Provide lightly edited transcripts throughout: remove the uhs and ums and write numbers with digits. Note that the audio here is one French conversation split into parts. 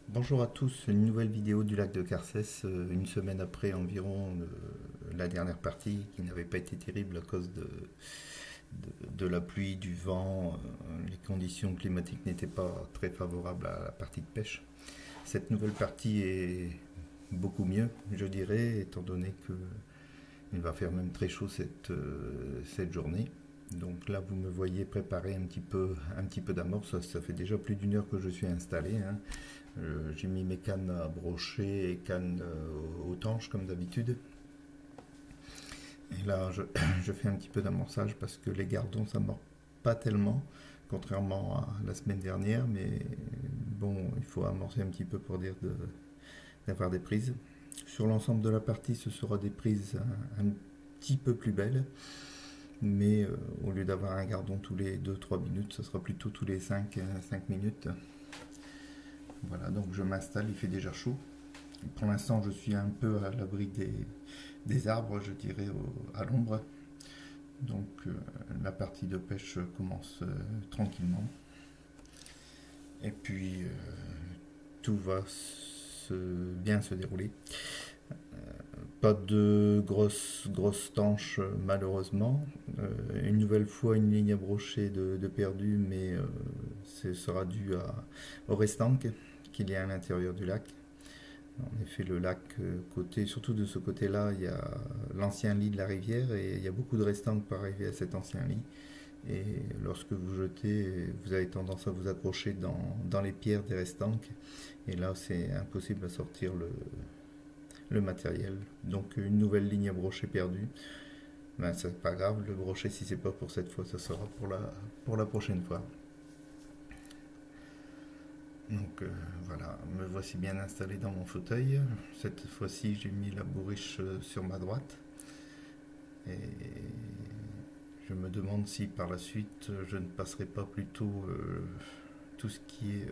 Bonjour à tous, une nouvelle vidéo du lac de Carcès, une semaine après environ la dernière partie qui n'avait pas été terrible à cause de la pluie, du vent, les conditions climatiques n'étaient pas très favorables à la partie de pêche. Cette nouvelle partie est beaucoup mieux, je dirais, étant donné qu'il va faire même très chaud cette journée. Donc là, vous me voyez préparer un petit peu d'amorce. Ça fait déjà plus d'une heure que je suis installé, hein. J'ai mis mes cannes à brocher et cannes au tanche comme d'habitude. Et là, je fais un petit peu d'amorçage parce que les gardons, ça mord pas tellement, contrairement à la semaine dernière. Mais bon, il faut amorcer un petit peu pour dire d'avoir des prises. Sur l'ensemble de la partie, ce sera des prises un petit peu plus belles. Mais au lieu d'avoir un gardon tous les 2-3 minutes, ce sera plutôt tous les 5 minutes. Voilà, donc je m'installe, il fait déjà chaud. Pour l'instant, je suis un peu à l'abri des arbres, je dirais, à l'ombre. Donc la partie de pêche commence tranquillement. Et puis tout va bien se dérouler. Pas de grosses tanches malheureusement. Une nouvelle fois une ligne à brocher de perdu, mais ce sera dû au restanque qu'il y a à l'intérieur du lac. En effet, le lac, surtout de ce côté-là, il y a l'ancien lit de la rivière et il y a beaucoup de restants pour arriver à cet ancien lit. Et lorsque vous jetez, vous avez tendance à vous accrocher dans les pierres des restants. Et là, c'est impossible à sortir le matériel. Donc, une nouvelle ligne à brochet perdue. Ben, c'est pas grave, le brochet, si c'est pas pour cette fois, ça sera pour la prochaine fois. Donc voilà, me voici bien installé dans mon fauteuil. Cette fois-ci, j'ai mis la bourriche sur ma droite. Et je me demande si par la suite, je ne passerai pas plutôt tout ce qui est,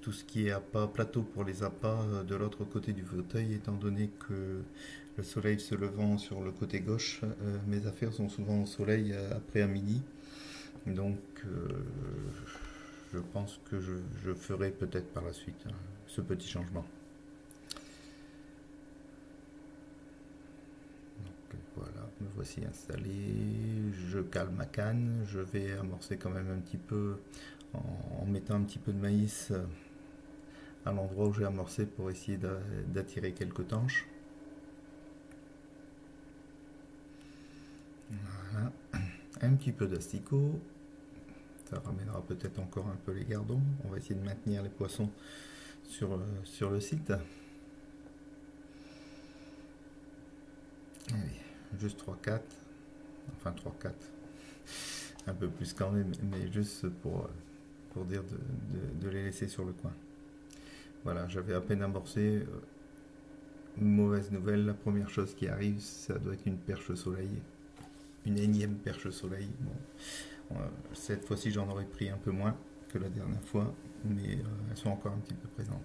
tout ce qui est appât, plateau pour les appâts de l'autre côté du fauteuil, étant donné que le soleil se levant sur le côté gauche, mes affaires sont souvent au soleil après à midi. Donc je pense que je ferai peut-être par la suite ce petit changement. Donc voilà, me voici installé, je cale ma canne, je vais amorcer quand même un petit peu en mettant un petit peu de maïs à l'endroit où j'ai amorcé pour essayer d'attirer quelques tanches. Voilà. Un petit peu d'asticot, ça ramènera peut-être encore un peu les gardons. On va essayer de maintenir les poissons sur le site. Allez, juste 3-4, enfin 3-4, un peu plus quand même, mais juste pour dire de les laisser sur le coin. Voilà, j'avais à peine amorcé. Mauvaise nouvelle, la première chose qui arrive, ça doit être une perche soleil. Une énième perche soleil. Bon, cette fois-ci, j'en aurais pris un peu moins que la dernière fois, mais elles sont encore un petit peu présentes.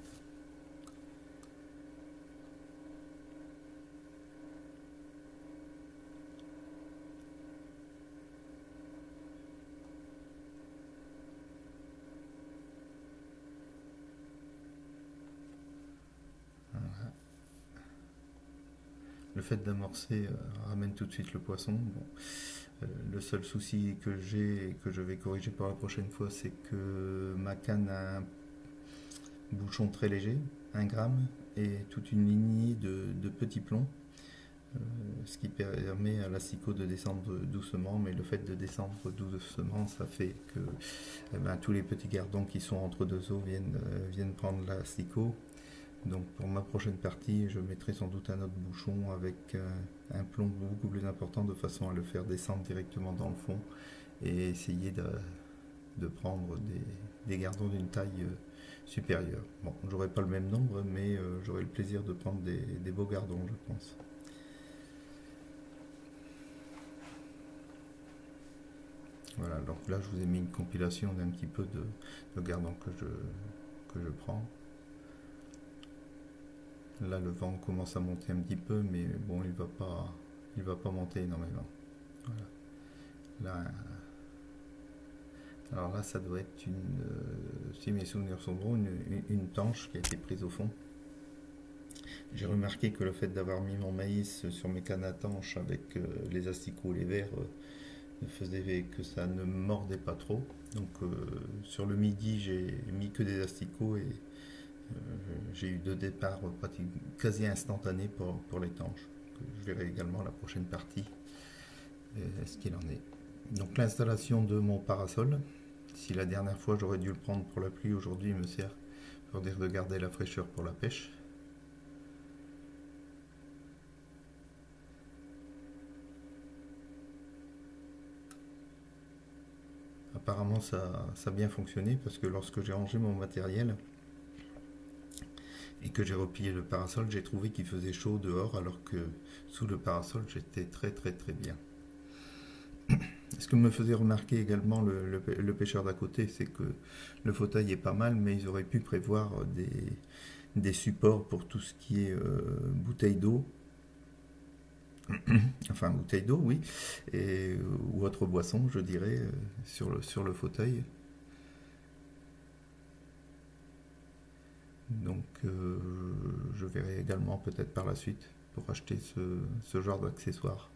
Voilà. Le fait d'amorcer ramène tout de suite le poisson. Bon, le seul souci que j'ai et que je vais corriger pour la prochaine fois, c'est que ma canne a un bouchon très léger, 1 gramme, et toute une lignée de petits plombs, ce qui permet à l'assicot de descendre doucement, mais le fait de descendre doucement, ça fait que tous les petits gardons qui sont entre deux eaux viennent prendre l'assicot. Donc pour ma prochaine partie, je mettrai sans doute un autre bouchon avec un plomb beaucoup plus important de façon à le faire descendre directement dans le fond et essayer de prendre des gardons d'une taille supérieure. Bon, j'aurai pas le même nombre, mais j'aurai le plaisir de prendre des beaux gardons, je pense. Voilà, donc là je vous ai mis une compilation d'un petit peu de gardons que je prends. Là, le vent commence à monter un petit peu, mais bon, il va pas monter énormément. Voilà. Là, Alors là, ça doit être si mes souvenirs sont bons, une tanche qui a été prise au fond. J'ai remarqué que le fait d'avoir mis mon maïs sur mes cannes à tanche avec les asticots, les verres, faisait que ça ne mordait pas trop. Donc sur le midi, j'ai mis que des asticots et j'ai eu deux départs quasi instantanés pour les tanches. Je verrai également la prochaine partie, ce qu'il en est. Donc l'installation de mon parasol. Si la dernière fois j'aurais dû le prendre pour la pluie, aujourd'hui il me sert pour dire de garder la fraîcheur pour la pêche. Apparemment ça a bien fonctionné parce que lorsque j'ai rangé mon matériel et que j'ai replié le parasol, j'ai trouvé qu'il faisait chaud dehors alors que sous le parasol j'étais très très très bien. Ce que me faisait remarquer également le pêcheur d'à côté, c'est que le fauteuil est pas mal, mais ils auraient pu prévoir des supports pour tout ce qui est bouteille d'eau, enfin bouteille d'eau, oui, ou autre boisson, je dirais, sur le fauteuil. Donc je verrai également peut-être par la suite pour acheter ce genre d'accessoires.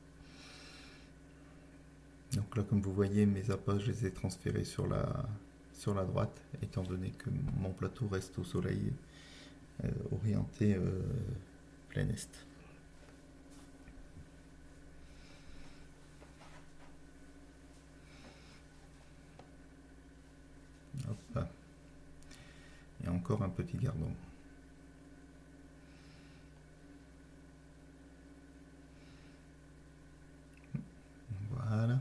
Donc là, comme vous voyez, mes appâts, je les ai transférés sur la droite, étant donné que mon plateau reste au soleil, orienté plein est. Hop. Et encore un petit gardon. Voilà.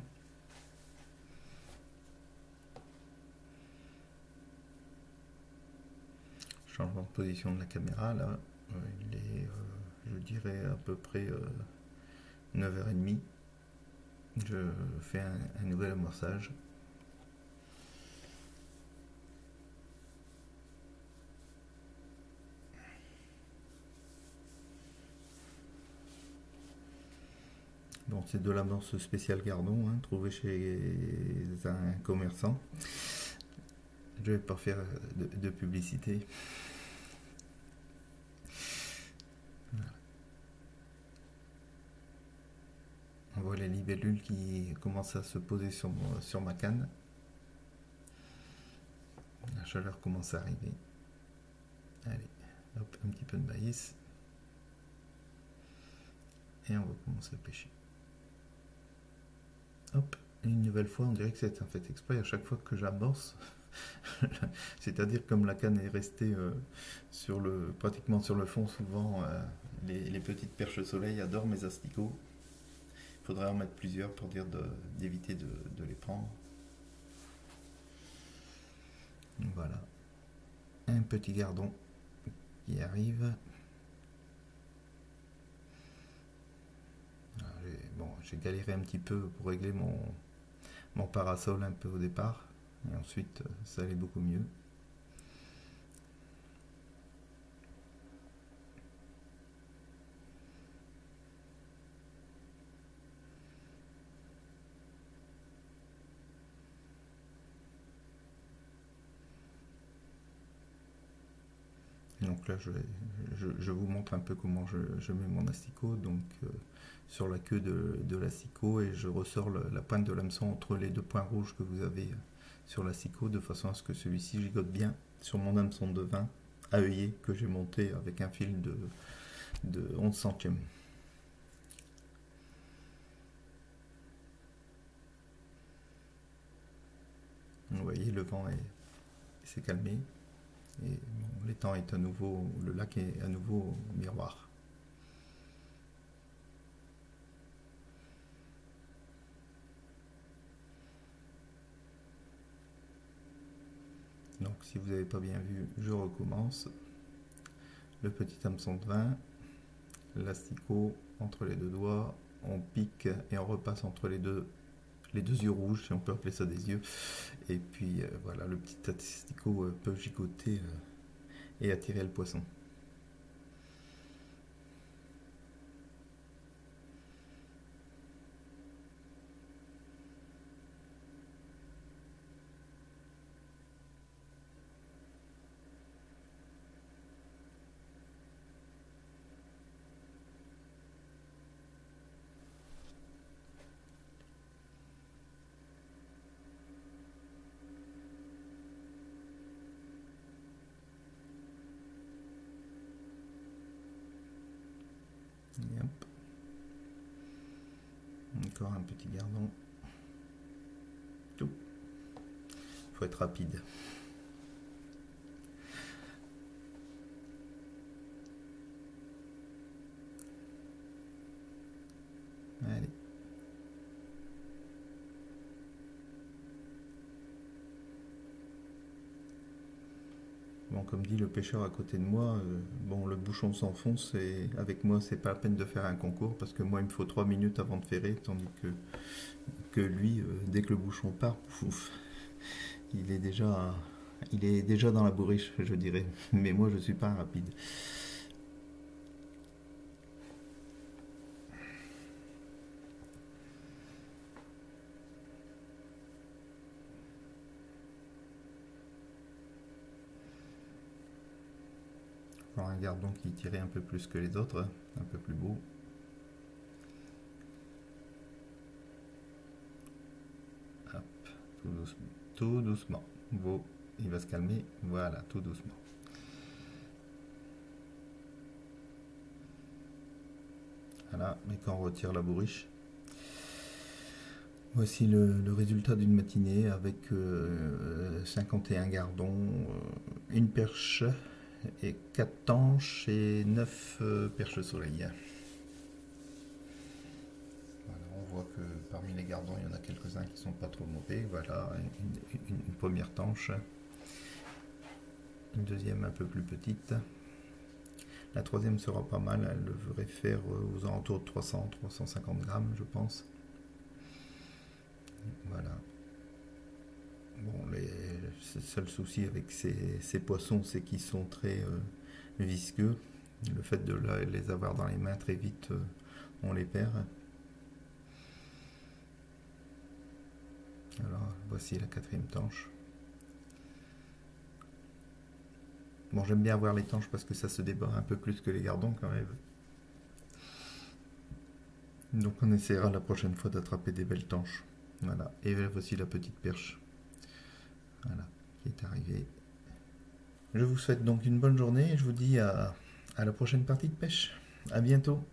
Changement de position de la caméra, là, il est, je dirais, à peu près 9h30. Je fais un nouvel amorçage. Bon, c'est de l'amorce spéciale Gardon, hein, trouvée chez un commerçant. Je vais pas faire de publicité. Voilà. On voit les libellules qui commencent à se poser sur ma canne. La chaleur commence à arriver. Allez, hop, un petit peu de maïs. Et on va commencer à pêcher. Hop, et une nouvelle fois, on dirait que c'est un fait exprès. À chaque fois que j'amorce, c'est-à-dire comme la canne est restée pratiquement sur le fond, souvent les petites perches de soleil adorent mes asticots. Il faudrait en mettre plusieurs pour dire d'éviter de les prendre. Voilà, un petit gardon qui arrive. Bon, j'ai galéré un petit peu pour régler mon parasol un peu au départ, et ensuite ça allait beaucoup mieux. Donc là, je vous montre un peu comment je mets mon asticot. Donc sur la queue de l'asticot, et je ressors la pointe de l'hameçon entre les deux points rouges que vous avez sur l'asticot, de façon à ce que celui-ci gigote bien sur mon hameçon de 20 à œillet que j'ai monté avec un fil de 11 centièmes. Vous voyez, le vent s'est calmé. Et bon, l'étang est à nouveau, le lac est à nouveau miroir. Donc si vous n'avez pas bien vu, je recommence. Le petit hameçon de 20, l'asticot entre les deux doigts, on pique et on repasse entre les deux yeux rouges, si on peut appeler ça des yeux. Et puis voilà, le petit asticot peut gigoter et attirer le poisson. Et hop. Encore un petit gardon. Tout. Faut être rapide. Allez. Bon, comme dit le pêcheur à côté de moi, bon, le bouchon s'enfonce et avec moi, c'est pas la peine de faire un concours parce que moi, il me faut 3 minutes avant de ferrer, tandis que lui, dès que le bouchon part, pouf, il est déjà dans la bourriche, je dirais. Mais moi, je suis pas rapide. Alors un gardon qui tirait un peu plus que les autres, un peu plus beau. Hop, tout doucement. Tout doucement. Beau, il va se calmer. Voilà, tout doucement. Voilà, et quand on retire la bourriche, voici le résultat d'une matinée avec 51 gardons, une perche et 4 tanches et 9 perches soleil. Voilà, on voit que parmi les gardons, il y en a quelques-uns qui sont pas trop mauvais. Voilà, une première tanche, une deuxième un peu plus petite. La troisième sera pas mal, elle devrait faire aux alentours de 300-350 grammes, je pense. Voilà. Bon, le seul souci avec ces poissons, c'est qu'ils sont très visqueux. Le fait de les avoir dans les mains très vite, on les perd. Alors, voici la quatrième tanche. Bon, j'aime bien avoir les tanches parce que ça se débat un peu plus que les gardons quand même. Donc on essaiera la prochaine fois d'attraper des belles tanches. Voilà, et voici la petite perche. Voilà, qui est arrivée. Je vous souhaite donc une bonne journée et je vous dis à la prochaine partie de pêche. À bientôt.